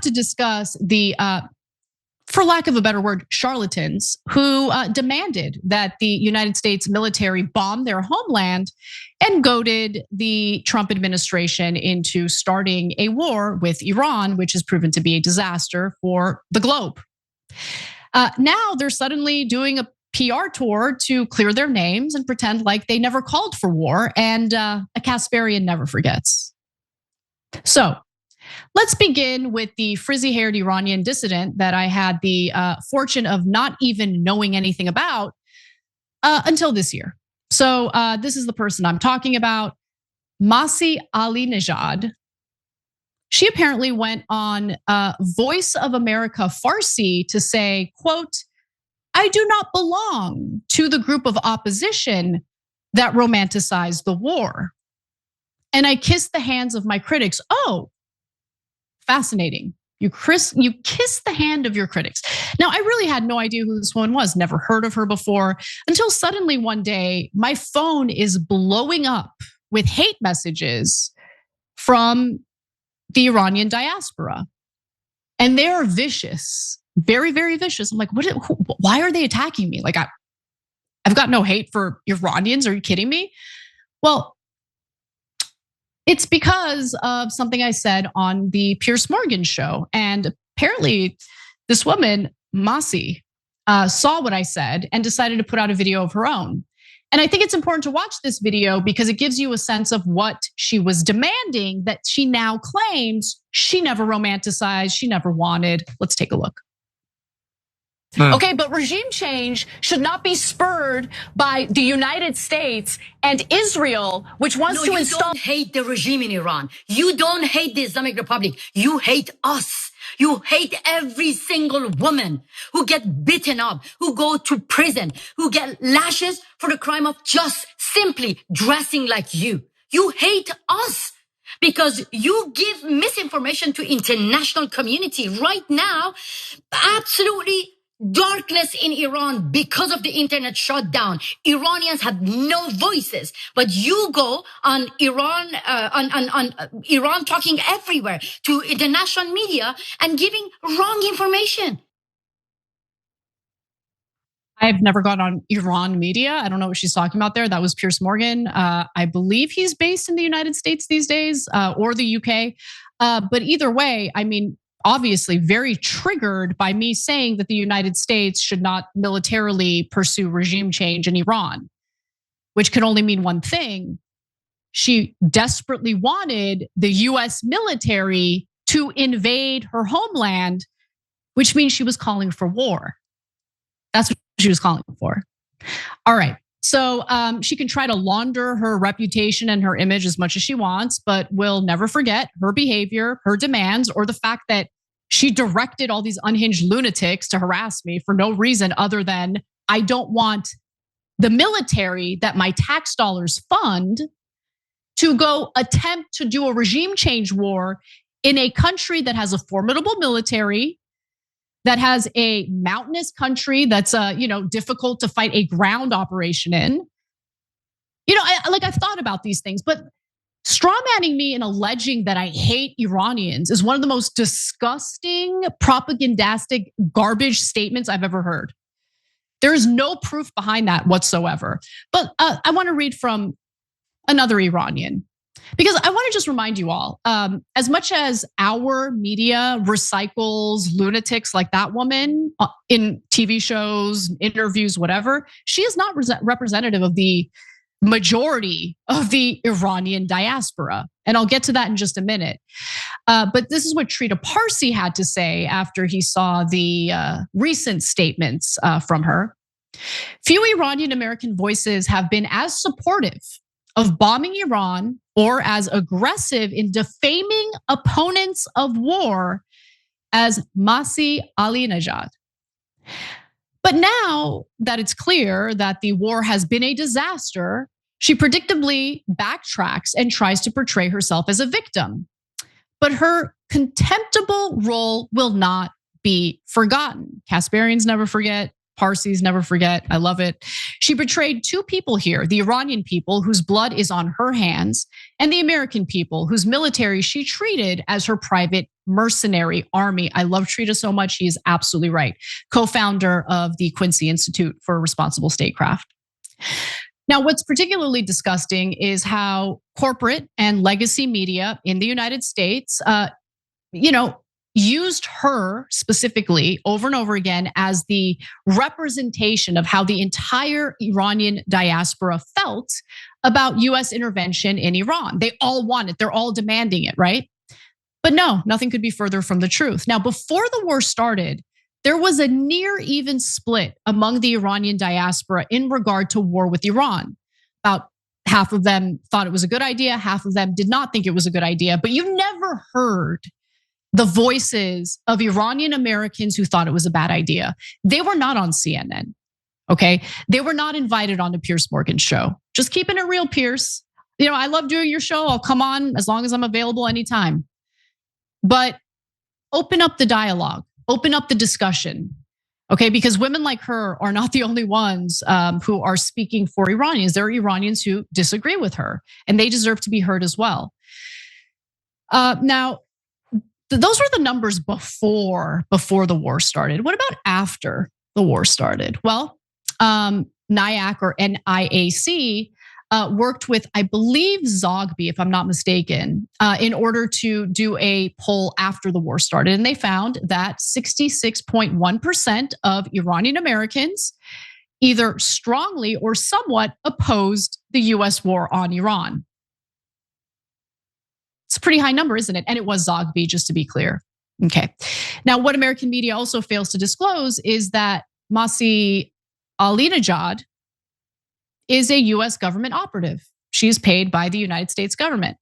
have to discuss the, for lack of a better word, charlatans who demanded that the United States military bomb their homeland and goaded the Trump administration into starting a war with Iran, which has proven to be a disaster for the globe. Now they're suddenly doing a PR tour to clear their names and pretend like they never called for war, and a Kasperian never forgets. So let's begin with the frizzy-haired Iranian dissident that I had the fortune of not even knowing anything about until this year. So this is the person I'm talking about, Masih Alinejad. She apparently went on Voice of America Farsi to say, quote, "I do not belong to the group of opposition that romanticized the war. And I kiss the hands of my critics." Oh, fascinating. You kiss the hand of your critics. Now, I really had no idea who this woman was, never heard of her before, until suddenly one day, my phone is blowing up with hate messages from the Iranian diaspora. And they're vicious, very, very vicious. I'm like, why are they attacking me? Like, I've got no hate for Iranians. Are you kidding me? Well, it's because of something I said on the Piers Morgan show. And apparently this woman, Masih, saw what I said and decided to put out a video of her own. And I think it's important to watch this video because it gives you a sense of what she was demanding that she now claims she never romanticized, she never wanted. Let's take a look. Okay, but regime change should not be spurred by the United States and Israel, which wants to install. You don't hate the regime in Iran. You don't hate the Islamic Republic. You hate us. You hate every single woman who get beaten up, who go to prison, who get lashes for the crime of just simply dressing like you. You hate us because you give misinformation to international community right now. Absolutely darkness in Iran because of the internet shutdown. Iranians have no voices, but you go on Iran, on Iran talking everywhere to international media and giving wrong information. I've never gone on Iran media. I don't know what she's talking about there. That was Piers Morgan. I believe he's based in the United States these days, or the UK. But either way, I mean, obviously very triggered by me saying that the United States should not militarily pursue regime change in Iran, which could only mean one thing. She desperately wanted the US military to invade her homeland, which means she was calling for war. That's what she was calling for. All right. So she can try to launder her reputation and her image as much as she wants, but we'll never forget her behavior, her demands, or the fact that she directed all these unhinged lunatics to harass me for no reason other than I don't want the military that my tax dollars fund to go attempt to do a regime change war in a country that has a formidable military, that has a mountainous country that's difficult to fight a ground operation in. I've thought about these things, but strawmanning me and alleging that I hate Iranians is one of the most disgusting, propagandistic, garbage statements I've ever heard. There is no proof behind that whatsoever. But I want to read from another Iranian, because I want to just remind you all, as much as our media recycles lunatics like that woman in TV shows, interviews, whatever, she is not representative of the majority of the Iranian diaspora. And I'll get to that in just a minute. But this is what Trita Parsi had to say after he saw the recent statements from her. Few Iranian American voices have been as supportive of bombing Iran or as aggressive in defaming opponents of war as Masih Alinejad. But now that it's clear that the war has been a disaster, she predictably backtracks and tries to portray herself as a victim. But her contemptible role will not be forgotten. Kasperians never forget. Parsis never forget. I love it. She betrayed two people here, the Iranian people whose blood is on her hands, and the American people whose military she treated as her private mercenary army. I love Trita so much. She is absolutely right. Co-founder of the Quincy Institute for Responsible Statecraft. Now, what's particularly disgusting is how corporate and legacy media in the United States, used her specifically over and over again as the representation of how the entire Iranian diaspora felt about US intervention in Iran. They all want it, they're all demanding it, right? But no, nothing could be further from the truth. Now, before the war started, there was a near even split among the Iranian diaspora in regard to war with Iran. About half of them thought it was a good idea, half of them did not think it was a good idea, but you never heard the voices of Iranian Americans who thought it was a bad idea. They were not on CNN, okay? They were not invited on the Piers Morgan show. Just keeping it real, Piers. I love doing your show. I'll come on as long as I'm available anytime. But open up the dialogue, open up the discussion, okay? Because women like her are not the only ones who are speaking for Iranians. There are Iranians who disagree with her, and they deserve to be heard as well. Now, those were the numbers before the war started. What about after the war started? Well, NIAC or NIAC worked with, I believe, Zogby, if I'm not mistaken, in order to do a poll after the war started. And they found that 66.1% of Iranian Americans either strongly or somewhat opposed the US war on Iran. It's a pretty high number, isn't it? And it was Zogby, just to be clear. Okay. Now, what American media also fails to disclose is that Masih Alinejad is a US government operative. She is paid by the United States government.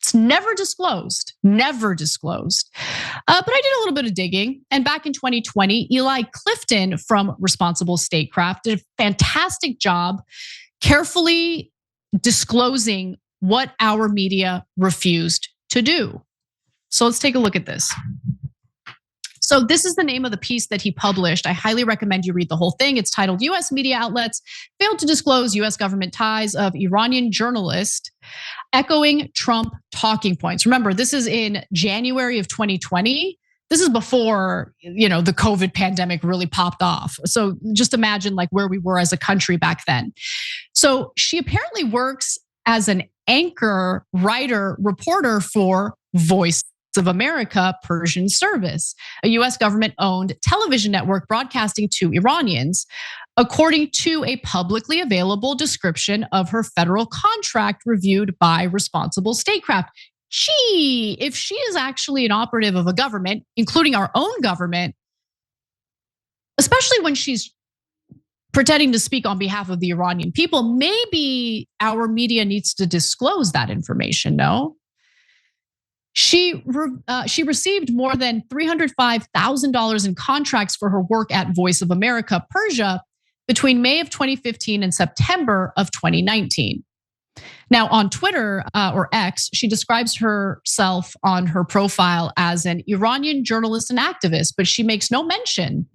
It's never disclosed, never disclosed. But I did a little bit of digging. And back in 2020, Eli Clifton from Responsible Statecraft did a fantastic job carefully disclosing what our media refused to do. So let's take a look at this. So this is the name of the piece that he published. I highly recommend you read the whole thing. It's titled US Media Outlets Failed to Disclose US Government Ties of Iranian Journalist Echoing Trump Talking Points. Remember, this is in January of 2020. This is before, the COVID pandemic really popped off. So just imagine like where we were as a country back then. So she apparently works as an anchor, writer, reporter for Voice of America Persian Service, a US government-owned television network broadcasting to Iranians, according to a publicly available description of her federal contract reviewed by Responsible Statecraft. Gee, if she is actually an operative of a government, including our own government, especially when she's pretending to speak on behalf of the Iranian people, maybe our media needs to disclose that information, no? She received more than $305,000 in contracts for her work at Voice of America Persia between May of 2015 and September of 2019. Now on Twitter or X, she describes herself on her profile as an Iranian journalist and activist, but she makes no mention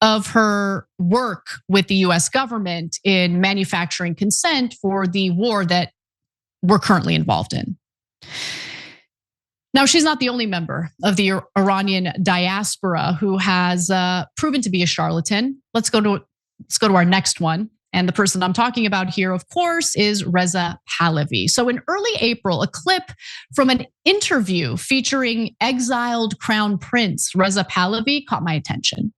of her work with the US government in manufacturing consent for the war that we're currently involved in. Now, she's not the only member of the Iranian diaspora who has proven to be a charlatan. Let's go to our next one. And the person I'm talking about here, of course, is Reza Pahlavi. So in early April, a clip from an interview featuring exiled Crown Prince Reza Pahlavi caught my attention.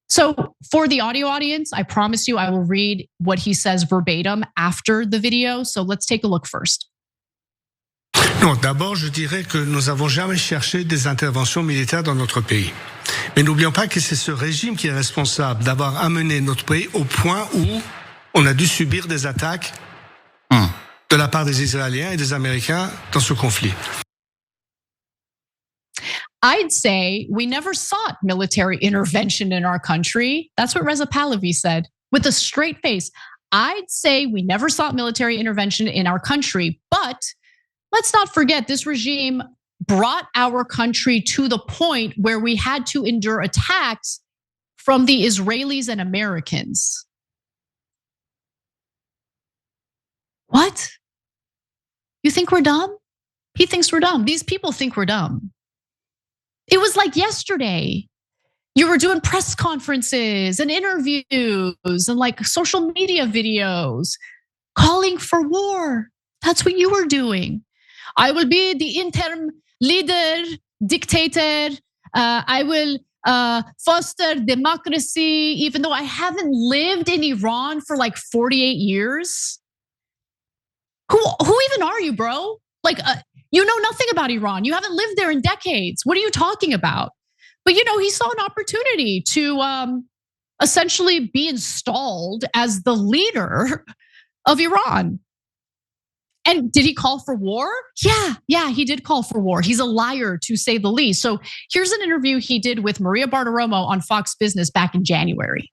So for the audio audience, I promise you I will read what he says verbatim after the video. So let's take a look first. Non, d'abord, je dirais que nous n'avons jamais cherché des interventions militaires dans notre pays. Mais n'oublions pas que c'est ce régime qui est responsable d'avoir amené notre pays au point où on a dû subir des attaques de la part des Israéliens et des Américains dans ce conflit. I'd say we never sought military intervention in our country. That's what Reza Pahlavi said with a straight face. I'd say we never sought military intervention in our country, but let's not forget this regime brought our country to the point where we had to endure attacks from the Israelis and Americans. What? You think we're dumb? He thinks we're dumb. These people think we're dumb. It was like yesterday. You were doing press conferences and interviews and like social media videos calling for war. That's what you were doing. I will be the interim leader, dictator. I will foster democracy, even though I haven't lived in Iran for like 48 years. Who even are you, bro? Like, you know nothing about Iran. You haven't lived there in decades. What are you talking about? But he saw an opportunity to essentially be installed as the leader of Iran. And did he call for war? Yeah, he did call for war. He's a liar, to say the least. So here's an interview he did with Maria Bartiromo on Fox Business back in January.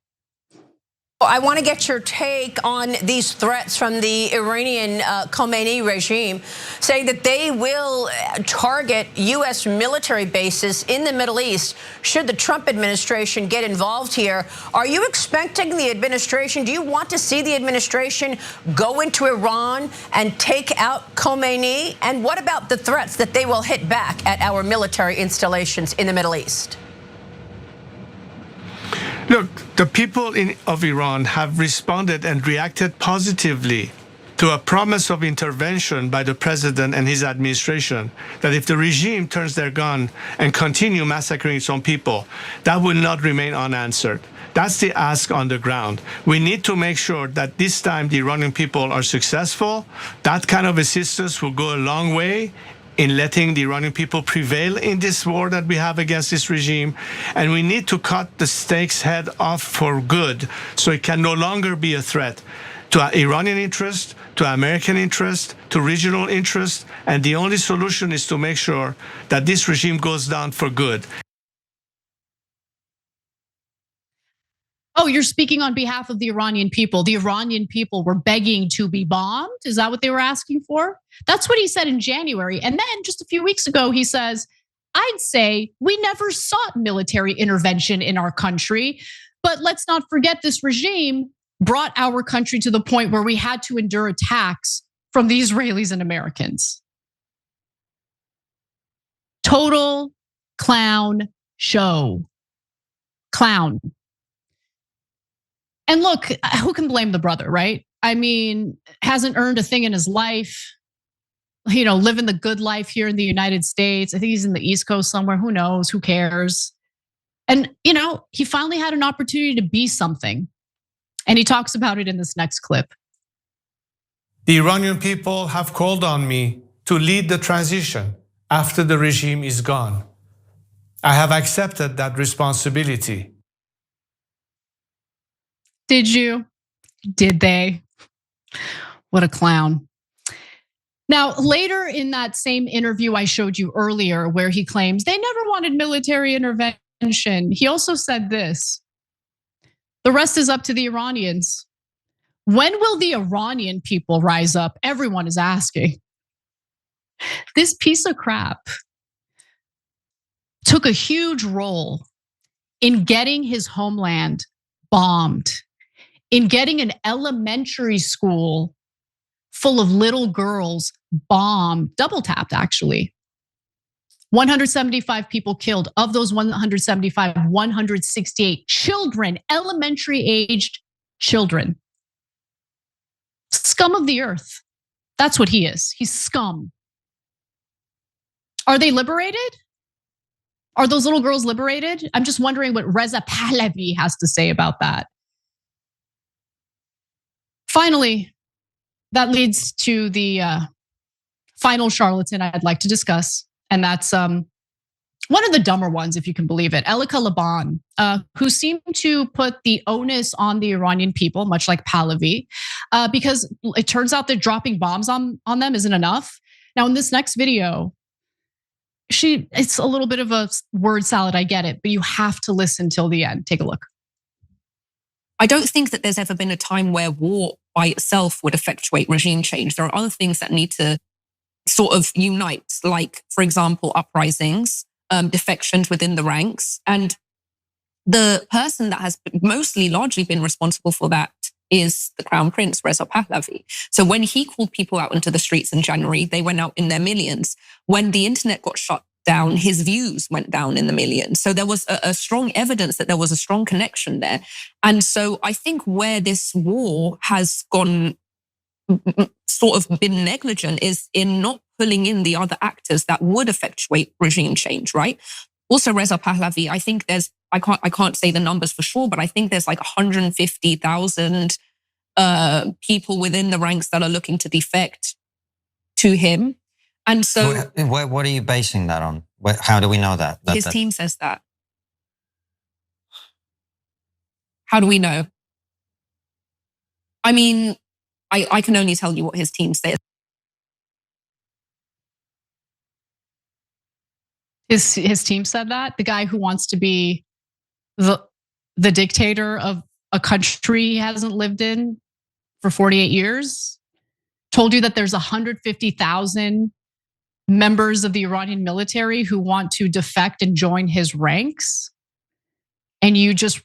I want to get your take on these threats from the Iranian Khomeini regime, saying that they will target U.S. military bases in the Middle East should the Trump administration get involved here. Are you expecting the administration, do you want to see the administration go into Iran and take out Khomeini? And what about the threats that they will hit back at our military installations in the Middle East? Look, the people of Iran have responded and reacted positively to a promise of intervention by the president and his administration, that if the regime turns their gun and continue massacring its own people, that will not remain unanswered. That's the ask on the ground. We need to make sure that this time the Iranian people are successful. That kind of assistance will go a long way in letting the Iranian people prevail in this war that we have against this regime. And we need to cut the snake's head off for good, so it can no longer be a threat to Iranian interest, to American interest, to regional interest. And the only solution is to make sure that this regime goes down for good. Oh, you're speaking on behalf of the Iranian people. The Iranian people were begging to be bombed. Is that what they were asking for? That's what he said in January. And then just a few weeks ago, he says, I'd say we never sought military intervention in our country, but let's not forget this regime brought our country to the point where we had to endure attacks from the Israelis and Americans. Total clown show. Clown. And look, who can blame the brother, right? I mean, hasn't earned a thing in his life, living the good life here in the United States. I think he's in the East Coast somewhere. Who knows? Who cares? And, he finally had an opportunity to be something. And he talks about it in this next clip. The Iranian people have called on me to lead the transition after the regime is gone. I have accepted that responsibility. Did you? Did they? What a clown. Now, later in that same interview I showed you earlier, where he claims they never wanted military intervention, he also said this: the rest is up to the Iranians. When will the Iranian people rise up? Everyone is asking. This piece of crap took a huge role in getting his homeland bombed, in getting an elementary school full of little girls bombed, double tapped actually. 175 people killed. Of those 175, 168 children, elementary aged children. Scum of the earth. That's what he is. He's scum. Are they liberated? Are those little girls liberated? I'm just wondering what Reza Pahlavi has to say about that. Finally, that leads to the final charlatan I'd like to discuss. And that's one of the dumber ones, if you can believe it, Elika Laban, who seemed to put the onus on the Iranian people, much like Pahlavi, because it turns out that dropping bombs on them isn't enough. Now, in this next video, it's a little bit of a word salad, I get it, but you have to listen till the end. Take a look. I don't think that there's ever been a time where war by itself would effectuate regime change. There are other things that need to sort of unite, like, for example, uprisings, defections within the ranks. And the person that has mostly largely been responsible for that is the Crown Prince, Reza Pahlavi. So when he called people out into the streets in January, they went out in their millions. When the internet got shut down, his views went down in the millions. So there was a strong evidence that there was a strong connection there. And so I think where this war has gone sort of been negligent is in not pulling in the other actors that would effectuate regime change, right? Also, Reza Pahlavi, I think I can't say the numbers for sure, but I think there's like 150,000 people within the ranks that are looking to defect to him. And so, what are you basing that on? How do we know that? His team says that. How do we know? I mean, I can only tell you what his team says. His team said that? The guy who wants to be the dictator of a country he hasn't lived in for 48 years told you that there's 150,000 members of the Iranian military who want to defect and join his ranks, and you just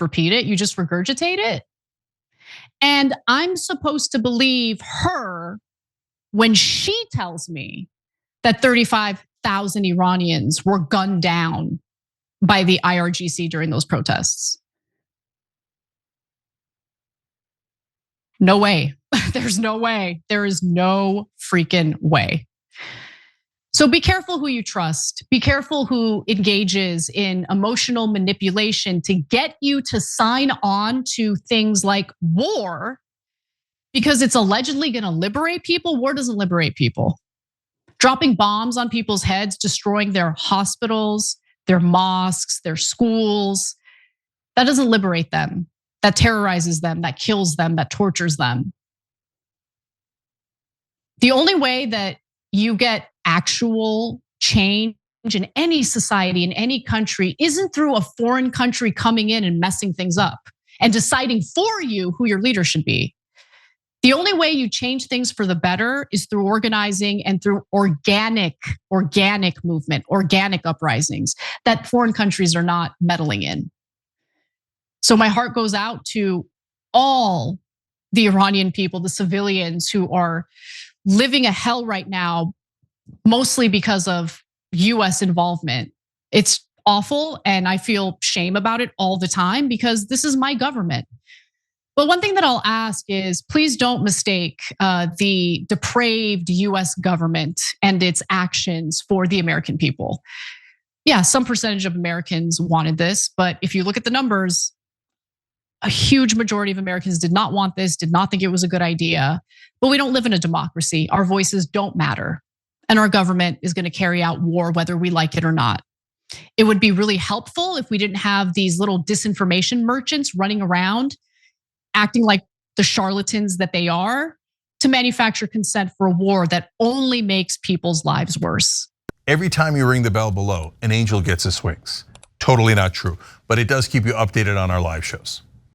repeat it, you just regurgitate it. And I'm supposed to believe her when she tells me that 35,000 Iranians were gunned down by the IRGC during those protests. No way. There's no way. There is no freaking way. So be careful who you trust. Be careful who engages in emotional manipulation to get you to sign on to things like war because it's allegedly going to liberate people. War doesn't liberate people. Dropping bombs on people's heads, destroying their hospitals, their mosques, their schools, that doesn't liberate them. That terrorizes them, that kills them, that tortures them. The only way that you get actual change in any society, in any country, isn't through a foreign country coming in and messing things up and deciding for you who your leader should be. The only way you change things for the better is through organizing and through organic movement, organic uprisings that foreign countries are not meddling in. So my heart goes out to all the Iranian people, the civilians who are living a hell right now, mostly because of US involvement. It's awful, and I feel shame about it all the time because this is my government. But one thing that I'll ask is, please don't mistake the depraved US government and its actions for the American people. Yeah, some percentage of Americans wanted this, but if you look at the numbers, a huge majority of Americans did not want this, did not think it was a good idea. But we don't live in a democracy. Our voices don't matter. And our government is going to carry out war whether we like it or not. It would be really helpful if we didn't have these little disinformation merchants running around acting like the charlatans that they are to manufacture consent for a war that only makes people's lives worse. Every time you ring the bell below, an angel gets his wings. Totally not true, but it does keep you updated on our live shows.